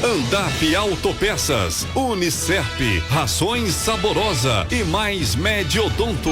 Andap Autopeças, Unicerp, Rações Saborosa e mais Mediodonto.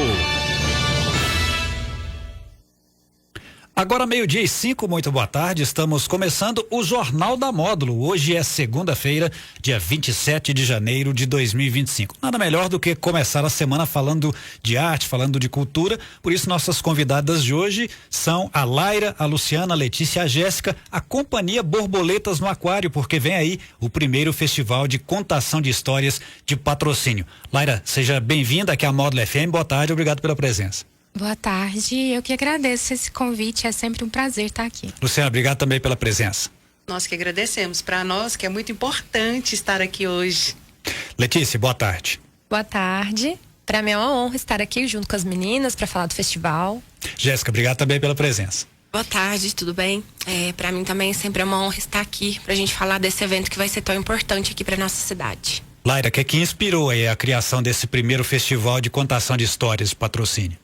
Agora 12:05, muito boa tarde, estamos começando o Jornal da Módulo. Hoje é segunda-feira, dia 27 de janeiro de 2025. Nada melhor do que começar a semana falando de arte, falando de cultura. Por isso nossas convidadas de hoje são a Laira, a Luciana, a Letícia e a Jéssica, a Companhia Borboletas no Aquário, porque vem aí o primeiro festival de contação de histórias de patrocínio. Laira, seja bem-vinda aqui à Módulo FM, boa tarde, obrigado pela presença. Boa tarde, eu que agradeço esse convite, é sempre um prazer estar aqui. Luciana, obrigado também pela presença. Nós que agradecemos, para nós que é muito importante estar aqui hoje. Letícia, boa tarde. Boa tarde, para mim é uma honra estar aqui junto com as meninas para falar do festival. Jéssica, obrigado também pela presença. Boa tarde, tudo bem? Para mim também sempre é uma honra estar aqui pra gente falar desse evento que vai ser tão importante aqui pra nossa cidade. Laira, o que inspirou aí a criação desse primeiro festival de contação de histórias de patrocínio?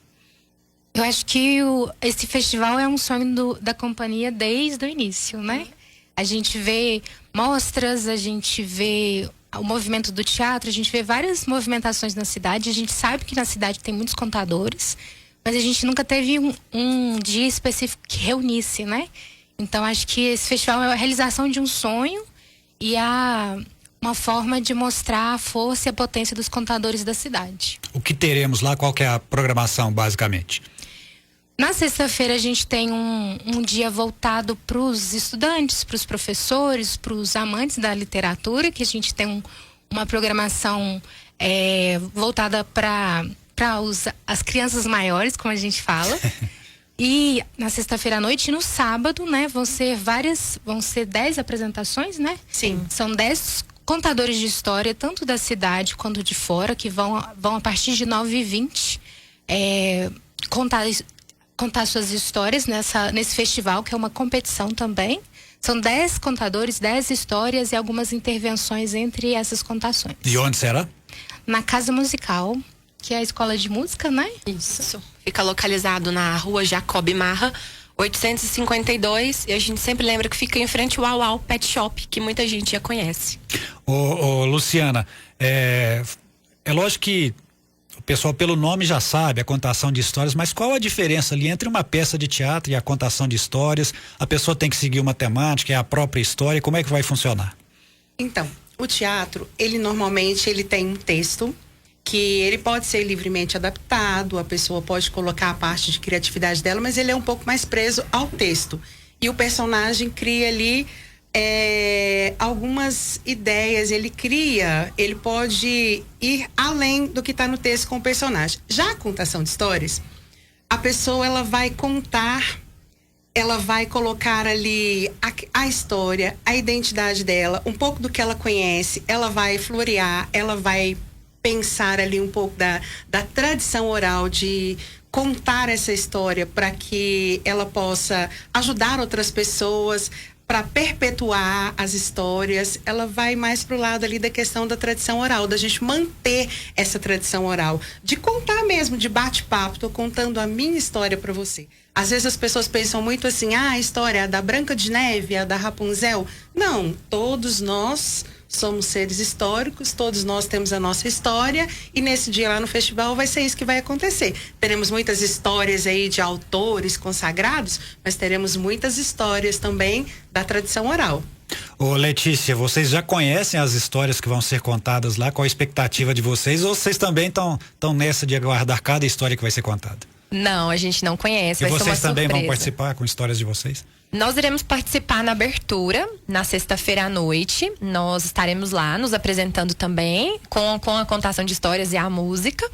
Eu acho que esse festival é um sonho da companhia desde o início, né? A gente vê mostras, a gente vê o movimento do teatro, a gente vê várias movimentações na cidade, a gente sabe que na cidade tem muitos contadores, mas a gente nunca teve um dia específico que reunisse, né? Então acho que esse festival é a realização de um sonho e uma forma de mostrar a força e a potência dos contadores da cidade. O que teremos lá? Qual que é a programação, basicamente? Na sexta-feira a gente tem um dia voltado para os estudantes, para os professores, para os amantes da literatura, que a gente tem uma programação voltada para as crianças maiores, como a gente fala. E na sexta-feira à noite e no sábado, né, vão ser 10 apresentações, né? Sim. São 10 contadores de história, tanto da cidade quanto de fora, que vão a partir de 9h20 contar suas histórias nesse festival, que é uma competição também. São 10 contadores, 10 histórias e algumas intervenções entre essas contações. E onde será? Na Casa Musical, que é a escola de música, né? Isso. Fica localizado na rua Jacob Marra, 852, e a gente sempre lembra que fica em frente ao Uau Pet Shop, que muita gente já conhece. Luciana, é lógico que o pessoal pelo nome já sabe a contação de histórias, mas qual a diferença ali entre uma peça de teatro e a contação de histórias? A pessoa tem que seguir uma temática, é a própria história, como é que vai funcionar? Então, o teatro, ele normalmente tem um texto que ele pode ser livremente adaptado, a pessoa pode colocar a parte de criatividade dela, mas ele é um pouco mais preso ao texto. E o personagem cria ali algumas ideias, ele pode ir além do que está no texto com o personagem. Já a contação de histórias, a pessoa ela vai contar, ela vai colocar ali a história, a identidade dela, um pouco do que ela conhece, ela vai florear, ela vai pensar ali um pouco da tradição oral, de contar essa história para que ela possa ajudar outras pessoas, para perpetuar as histórias. Ela vai mais pro lado ali da questão da tradição oral, da gente manter essa tradição oral, de contar mesmo, de bate-papo. Tô contando a minha história para você. Às vezes as pessoas pensam muito assim, a história da Branca de Neve, a da Rapunzel. Não, todos nós somos seres históricos, todos nós temos a nossa história, e nesse dia lá no festival vai ser isso que vai acontecer. Teremos muitas histórias aí de autores consagrados, mas teremos muitas histórias também da tradição oral. Ô Letícia, vocês já conhecem as histórias que vão ser contadas lá? Qual a expectativa de vocês? Ou vocês também estão nessa de aguardar cada história que vai ser contada? Não, a gente não conhece, E vai ser uma vocês também surpresa. vão participar com histórias de vocês? Nós iremos participar na abertura, na sexta-feira à noite. Nós estaremos lá nos apresentando também, com a contação de histórias e a música.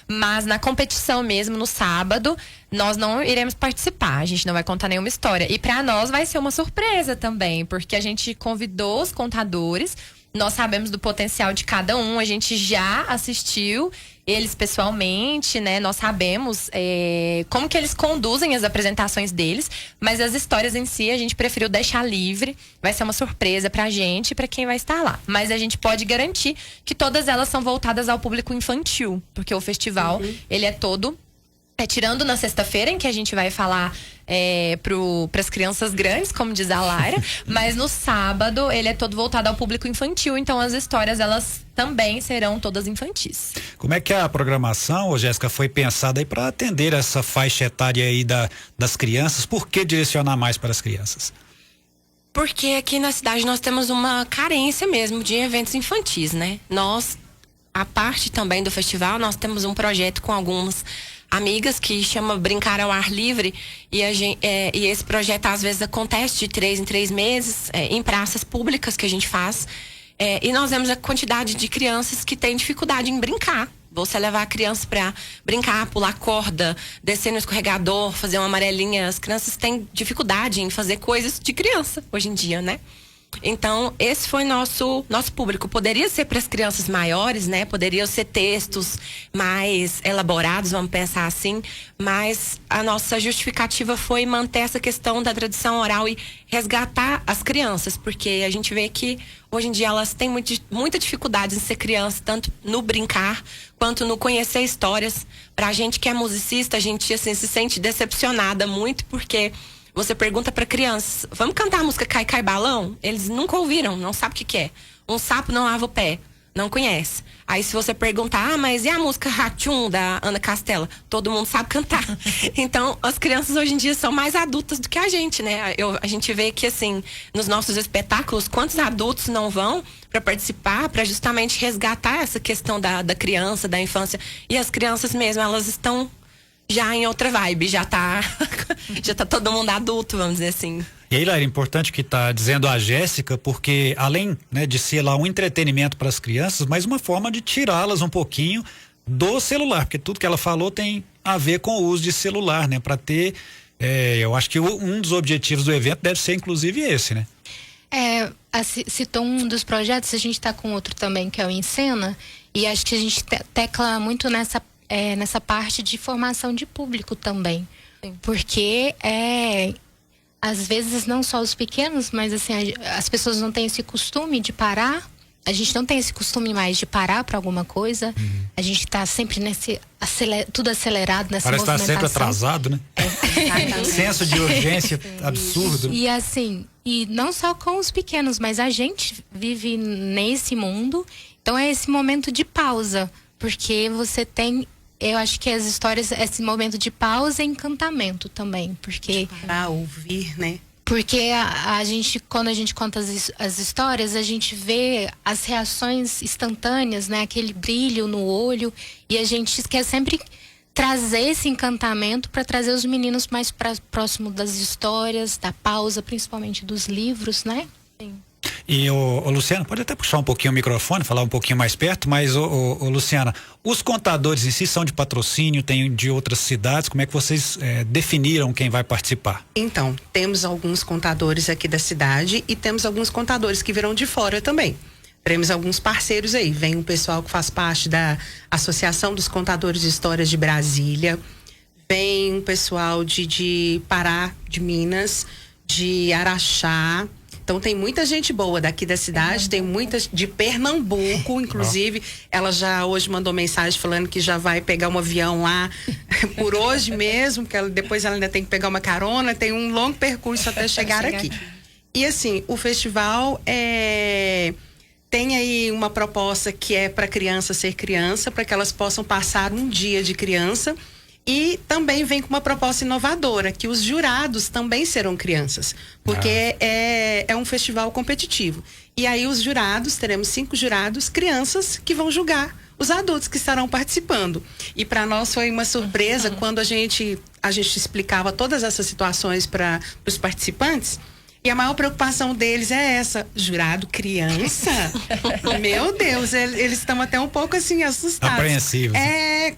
Mas na competição mesmo, no sábado, nós não iremos participar. A gente não vai contar nenhuma história. E para nós vai ser uma surpresa também, porque a gente convidou os contadores. Nós sabemos do potencial de cada um, a gente já assistiu eles pessoalmente, né? Nós sabemos como que eles conduzem as apresentações deles, mas as histórias em si a gente preferiu deixar livre. Vai ser uma surpresa pra gente e pra quem vai estar lá. Mas a gente pode garantir que todas elas são voltadas ao público infantil, porque o festival, ele é todo Tirando na sexta-feira, em que a gente vai falar para as crianças grandes, como diz a Lara, mas no sábado ele é todo voltado ao público infantil, então as histórias elas também serão todas infantis. Como é que a programação, Jéssica, foi pensada aí para atender essa faixa etária aí das crianças? Por que direcionar mais para as crianças? Porque aqui na cidade nós temos uma carência mesmo de eventos infantis, né? A parte também do festival, nós temos um projeto com algumas amigas que chama Brincar ao Ar Livre e esse projeto às vezes acontece de 3 em 3 meses em praças públicas que a gente faz e nós vemos a quantidade de crianças que têm dificuldade em brincar. Você levar a criança para brincar, pular corda, descer no escorregador, fazer uma amarelinha, as crianças têm dificuldade em fazer coisas de criança hoje em dia, né? Então, esse foi nosso público. Poderia ser para as crianças maiores, né? Poderiam ser textos mais elaborados, vamos pensar assim. Mas a nossa justificativa foi manter essa questão da tradição oral e resgatar as crianças. Porque a gente vê que hoje em dia elas têm muita dificuldade em ser criança, tanto no brincar quanto no conhecer histórias. Pra gente que é musicista, a gente assim, se sente decepcionada muito, porque você pergunta para crianças, vamos cantar a música Cai Cai Balão? Eles nunca ouviram, não sabem o que é. Um sapo não lava o pé, não conhece. Aí se você perguntar, mas e a música Rachum da Ana Castela? Todo mundo sabe cantar. Então, as crianças hoje em dia são mais adultas do que a gente, né? A gente vê que assim, nos nossos espetáculos, quantos adultos não vão para participar, para justamente resgatar essa questão da criança, da infância. E as crianças mesmo, elas estão já em outra vibe, já tá todo mundo adulto, vamos dizer assim. E aí, Lara, é importante que tá dizendo a Jéssica, porque além, né, de ser lá um entretenimento para as crianças, mas uma forma de tirá-las um pouquinho do celular, porque tudo que ela falou tem a ver com o uso de celular, né, para ter, eu acho que um dos objetivos do evento deve ser inclusive esse, né? Citou um dos projetos, a gente tá com outro também, que é o Encena, e acho que a gente tecla muito nessa parte de formação de público também. Sim. Porque às vezes não só os pequenos, mas assim, as pessoas não têm esse costume de parar. A gente não tem esse costume mais de parar para alguma coisa. A gente tá sempre nesse tudo acelerado nessa parece movimentação. Parece estar sempre atrasado, né? Senso de urgência absurdo. E assim, e não só com os pequenos, mas a gente vive nesse mundo. Então é esse momento de pausa, porque você tem, eu acho que as histórias, esse momento de pausa e encantamento também, porque para ouvir, né? Porque a gente, quando a gente conta as histórias, a gente vê as reações instantâneas, né? Aquele brilho no olho, e a gente quer sempre trazer esse encantamento para trazer os meninos mais próximo das histórias, da pausa, principalmente dos livros, né? Sim. E o Luciana, pode até puxar um pouquinho o microfone, falar um pouquinho mais perto, mas o Luciana, os contadores em si são de patrocínio, tem de outras cidades, como é que vocês definiram quem vai participar? Então, temos alguns contadores aqui da cidade e temos alguns contadores que virão de fora também. Teremos alguns parceiros aí, vem um pessoal que faz parte da Associação dos Contadores de Histórias de Brasília, vem um pessoal de Pará, de Minas, de Araxá. Então tem muita gente boa daqui da cidade, tem muitas de Pernambuco, inclusive. Ela já hoje mandou mensagem falando que já vai pegar um avião lá por hoje mesmo, porque depois ela ainda tem que pegar uma carona, tem um longo percurso até chegar aqui. E assim, o festival tem aí uma proposta que é para criança ser criança, para que elas possam passar um dia de criança. E também vem com uma proposta inovadora, que os jurados também serão crianças, porque é um festival competitivo. E aí os jurados, teremos 5 jurados, crianças, que vão julgar os adultos que estarão participando. E para nós foi uma surpresa quando a gente explicava todas essas situações para os participantes. E a maior preocupação deles é essa, jurado criança? Meu Deus, eles estão até um pouco assim assustados. Apreensivos.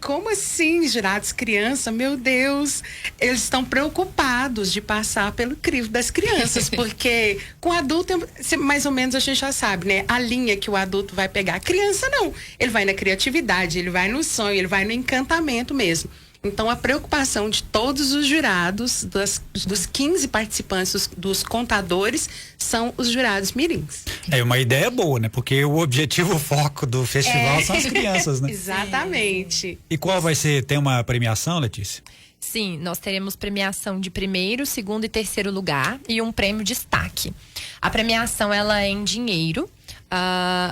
Como assim, jurados criança? Meu Deus, eles estão preocupados de passar pelo crivo das crianças, porque com adulto, mais ou menos a gente já sabe, né? A linha que o adulto vai pegar. Criança não, ele vai na criatividade, ele vai no sonho, ele vai no encantamento mesmo. Então, a preocupação de todos os jurados, dos 15 participantes, dos contadores, são os jurados mirins. É uma ideia boa, né? Porque o objetivo, o foco do festival são as crianças, né? Exatamente. E qual vai ser? Tem uma premiação, Letícia? Sim, nós teremos premiação de primeiro, segundo e terceiro lugar e um prêmio destaque. A premiação, ela é em dinheiro.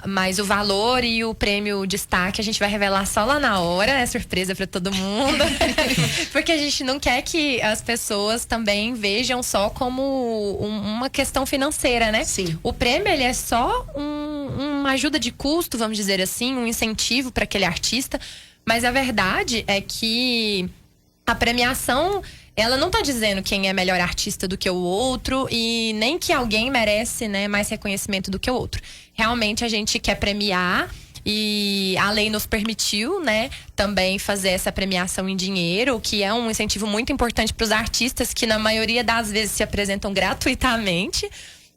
Mas o valor e o prêmio destaque a gente vai revelar só lá na hora, é surpresa para todo mundo. Porque a gente não quer que as pessoas também vejam só como uma questão financeira, né? Sim. O prêmio, ele é só uma ajuda de custo, vamos dizer assim, um incentivo para aquele artista. Mas a verdade é que a premiação, ela não tá dizendo quem é melhor artista do que o outro e nem que alguém merece, né, mais reconhecimento do que o outro. Realmente a gente quer premiar e a lei nos permitiu, né, também fazer essa premiação em dinheiro, que é um incentivo muito importante para os artistas que na maioria das vezes se apresentam gratuitamente.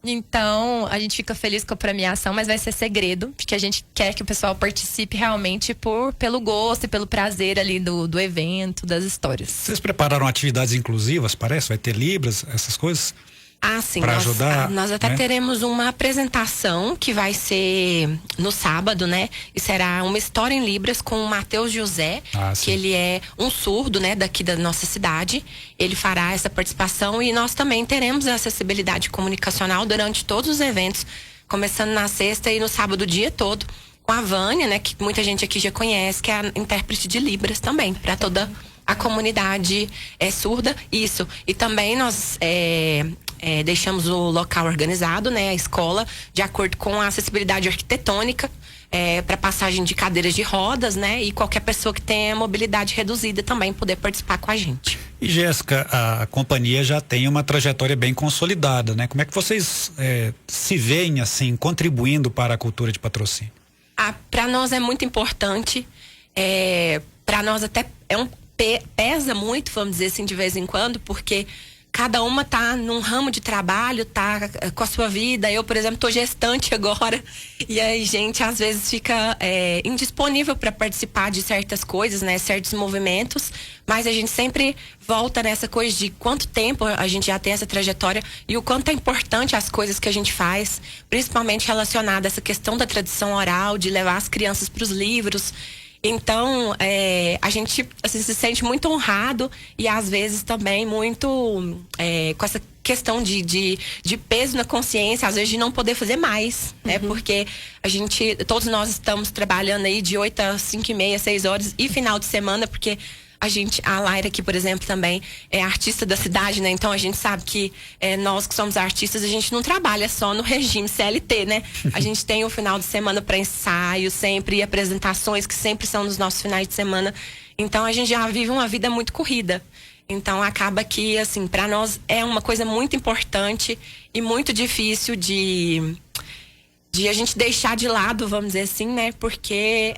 Então, a gente fica feliz com a premiação, mas vai ser segredo, porque a gente quer que o pessoal participe realmente pelo gosto e pelo prazer ali do evento, das histórias. Vocês prepararam atividades inclusivas, parece? Vai ter Libras, essas coisas? Sim, pra ajudar, nós até né? teremos uma apresentação que vai ser no sábado, né? E será uma história em Libras com o Matheus José, sim. que ele é um surdo, né? Daqui da nossa cidade. Ele fará essa participação e nós também teremos a acessibilidade comunicacional durante todos os eventos, começando na sexta e no sábado o dia todo, com a Vânia, né? Que muita gente aqui já conhece, que é a intérprete de Libras também, para toda a comunidade surda. Isso. E também nós deixamos o local organizado, né, a escola, de acordo com a acessibilidade arquitetônica, para passagem de cadeiras de rodas, né, e qualquer pessoa que tenha mobilidade reduzida também poder participar com a gente. E Jéssica, a companhia já tem uma trajetória bem consolidada, né? Como é que vocês se veem assim contribuindo para a cultura de patrocínio? Para nós é muito importante, para nós até pesa muito, vamos dizer assim, de vez em quando, porque cada uma tá num ramo de trabalho, tá com a sua vida. Eu, por exemplo, tô gestante agora. E aí, gente, às vezes fica indisponível para participar de certas coisas, né? Certos movimentos. Mas a gente sempre volta nessa coisa de quanto tempo a gente já tem essa trajetória e o quanto é importante as coisas que a gente faz, principalmente relacionada a essa questão da tradição oral, de levar as crianças para os livros. Então, a gente assim, se sente muito honrado e às vezes também muito com essa questão de peso na consciência, às vezes de não poder fazer mais, né? Porque todos nós estamos trabalhando aí de 8 às 5h30, 6 horas e final de semana, porque a Laira aqui, por exemplo, também é artista da cidade, né? Então a gente sabe que nós que somos artistas, a gente não trabalha só no regime CLT, né? A gente tem o final de semana para ensaio sempre, e apresentações que sempre são nos nossos finais de semana. Então a gente já vive uma vida muito corrida. Então acaba que, assim, para nós é uma coisa muito importante e muito difícil de a gente deixar de lado, vamos dizer assim, né? Porque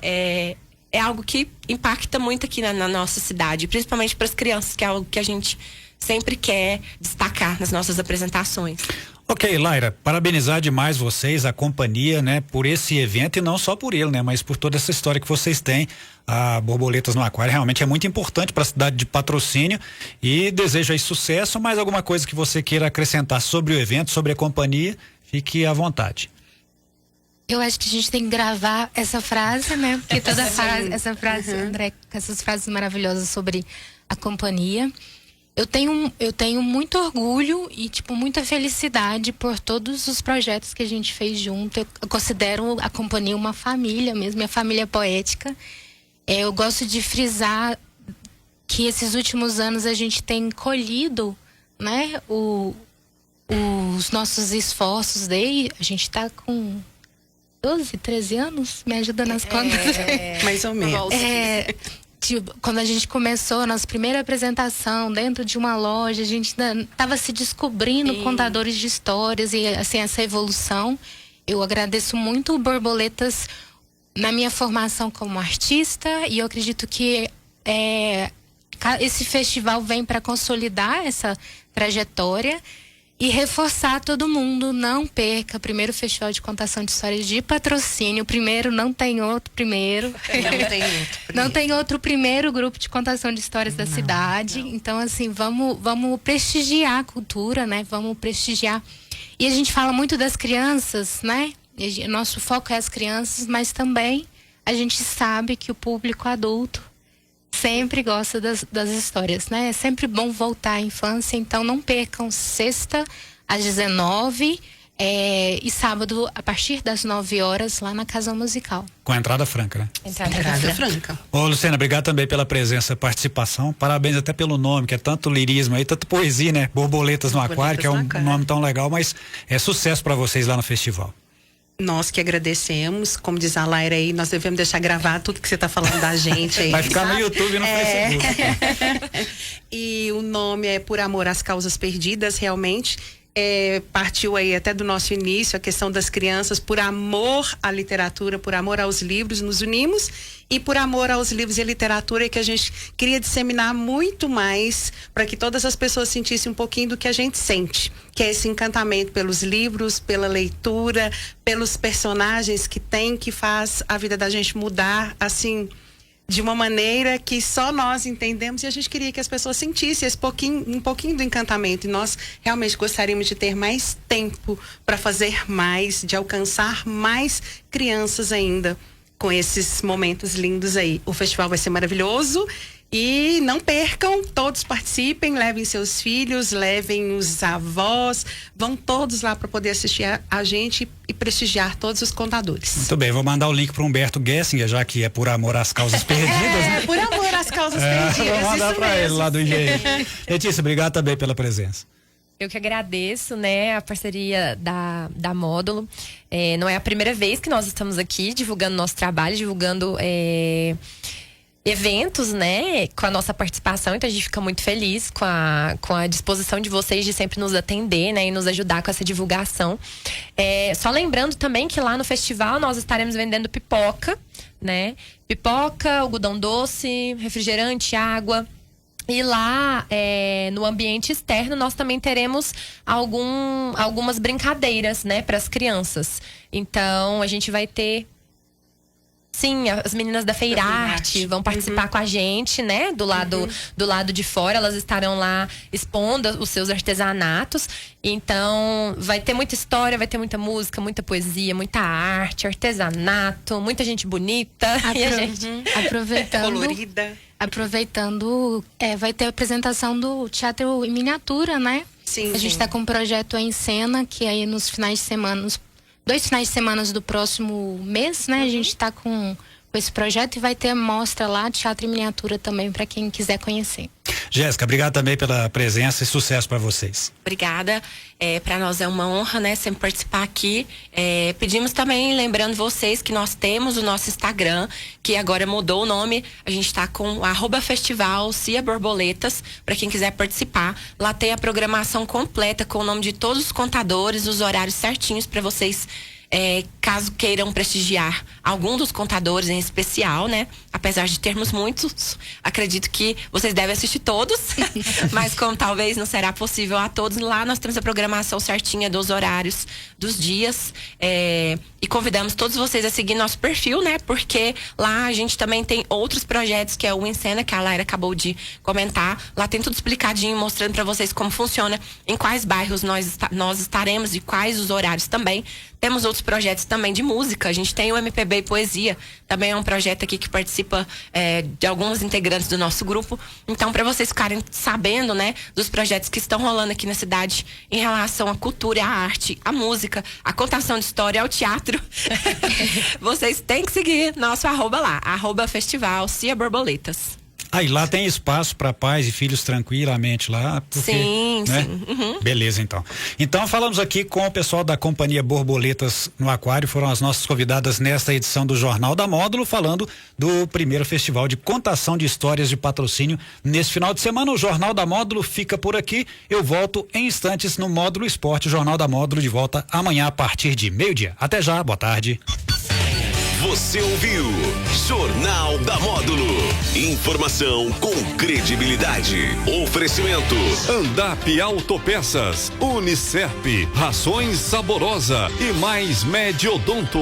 é algo que impacta muito aqui na nossa cidade, principalmente para as crianças, que é algo que a gente sempre quer destacar nas nossas apresentações. Ok, Laira, parabenizar demais vocês, a companhia, né, por esse evento e não só por ele, né, mas por toda essa história que vocês têm. A Borboletas no Aquário realmente é muito importante para a cidade de Patrocínio e desejo aí sucesso. Mais alguma coisa que você queira acrescentar sobre o evento, sobre a companhia, fique à vontade. Eu acho que a gente tem que gravar essa frase, né? Porque toda essa frase, André, essas frases maravilhosas sobre a companhia. Eu tenho muito orgulho e, tipo, muita felicidade por todos os projetos que a gente fez junto. Eu considero a companhia uma família mesmo, minha família poética. Eu gosto de frisar que esses últimos anos a gente tem colhido, né? Os nossos esforços. A gente tá com 12, 13 anos, me ajuda nas contas. Mais ou menos. Tipo, quando a gente começou a nossa primeira apresentação dentro de uma loja, a gente estava se descobrindo contadores de histórias e, assim, essa evolução. Eu agradeço muito o Borboletas na minha formação como artista e eu acredito que esse festival vem para consolidar essa trajetória. E reforçar todo mundo, não perca o primeiro festival de contação de histórias de Patrocínio. O primeiro não tem outro primeiro. Não tem outro primeiro grupo de contação de histórias da cidade. Não. Então, assim, vamos prestigiar a cultura, né? Vamos prestigiar. E a gente fala muito das crianças, né? Nosso foco é as crianças, mas também a gente sabe que o público adulto sempre gosta das histórias, né? É sempre bom voltar à infância, então não percam sexta às 19 e sábado a partir das 9 horas lá na Casa Musical. Com a entrada franca, né? Entrada franca. Ô, Luciana, obrigado também pela presença, participação. Parabéns até pelo nome, que é tanto lirismo aí, tanto poesia, né? Borboletas no Aquário, que é um nome tão legal, mas é sucesso para vocês lá no festival. Nós que agradecemos, como diz a Laira aí, nós devemos deixar gravar tudo que você está falando da gente aí. Vai ficar no YouTube e no Facebook. E o nome é Por Amor às Causas Perdidas, realmente. Partiu aí até do nosso início a questão das crianças, por amor à literatura, por amor aos livros, nos unimos, e por amor aos livros e literatura, que a gente queria disseminar muito mais para que todas as pessoas sentissem um pouquinho do que a gente sente, que é esse encantamento pelos livros, pela leitura, pelos personagens que tem, que faz a vida da gente mudar, assim, de uma maneira que só nós entendemos, e a gente queria que as pessoas sentissem um pouquinho do encantamento, e nós realmente gostaríamos de ter mais tempo para fazer mais, de alcançar mais crianças ainda com esses momentos lindos aí. O festival vai ser maravilhoso e não percam, todos participem, levem seus filhos, levem os avós, vão todos lá para poder assistir a gente e prestigiar todos os contadores. Muito bem, vou mandar o link para Humberto Gessinger, já que é por amor às causas perdidas. Né? Por amor às causas perdidas. Vou mandar para ele lá do Engenho. Letícia, obrigado também pela presença. Eu que agradeço, né, a parceria da Módulo. Não é a primeira vez que nós estamos aqui divulgando nosso trabalho, divulgando eventos, né, com a nossa participação, então a gente fica muito feliz com a disposição de vocês de sempre nos atender, né, e nos ajudar com essa divulgação. Só lembrando também que lá no festival nós estaremos vendendo pipoca, né, pipoca, algodão doce, refrigerante, água. E lá, no ambiente externo, nós também teremos algumas brincadeiras, né, para as crianças. Então, a gente vai ter... Sim, as meninas da Feirarte vão participar com a gente, né? Do lado de fora, elas estarão lá expondo os seus artesanatos. Então, vai ter muita história, vai ter muita música, muita poesia, muita arte, artesanato, muita gente bonita. E a gente colorida. Aproveitando, vai ter a apresentação do teatro em miniatura, né? Sim. A gente está com um projeto em cena, que aí nos finais de semana, 2 finais de semana do próximo mês, né? A gente está com esse projeto e vai ter mostra lá, teatro em miniatura também, para quem quiser conhecer. Jéssica, obrigado também pela presença e sucesso para vocês. Obrigada. Para nós é uma honra, né, sempre participar aqui. Pedimos também, lembrando vocês, que nós temos o nosso Instagram, que agora mudou o nome. A gente está com @festival Cia Borboletas, para quem quiser participar. Lá tem a programação completa com o nome de todos os contadores, os horários certinhos para vocês. Caso queiram prestigiar algum dos contadores em especial, né? Apesar de termos muitos, acredito que vocês devem assistir todos, mas como talvez não será possível a todos, lá nós temos a programação certinha dos horários, dos dias, e convidamos todos vocês a seguir nosso perfil, né? Porque lá a gente também tem outros projetos, que é o Encena, que a Laira acabou de comentar. Lá tem tudo explicadinho, mostrando para vocês como funciona, em quais bairros nós estaremos e quais os horários também. Temos outros projetos também de música. A gente tem o MPB e Poesia. Também é um projeto aqui que participa de alguns integrantes do nosso grupo. Então, para vocês ficarem sabendo, né, dos projetos que estão rolando aqui na cidade em relação à cultura, à arte, à música, à contação de história, ao teatro, vocês têm que seguir nosso @lá, @festival Cia Borboletas. Aí lá tem espaço para pais e filhos tranquilamente lá. Porque, sim, né? sim. Uhum. Beleza, então. Então falamos aqui com o pessoal da Companhia Borboletas no Aquário, foram as nossas convidadas nesta edição do Jornal da Módulo, falando do primeiro festival de contação de histórias de Patrocínio nesse final de semana. O Jornal da Módulo fica por aqui. Eu volto em instantes no Módulo Esporte. O Jornal da Módulo de volta amanhã a partir de 12:00. Até já, boa tarde. Você ouviu Jornal da Módulo. Informação com credibilidade. Oferecimento. Andap Autopeças, Unicerp, Rações Saborosa e mais Mediodonto.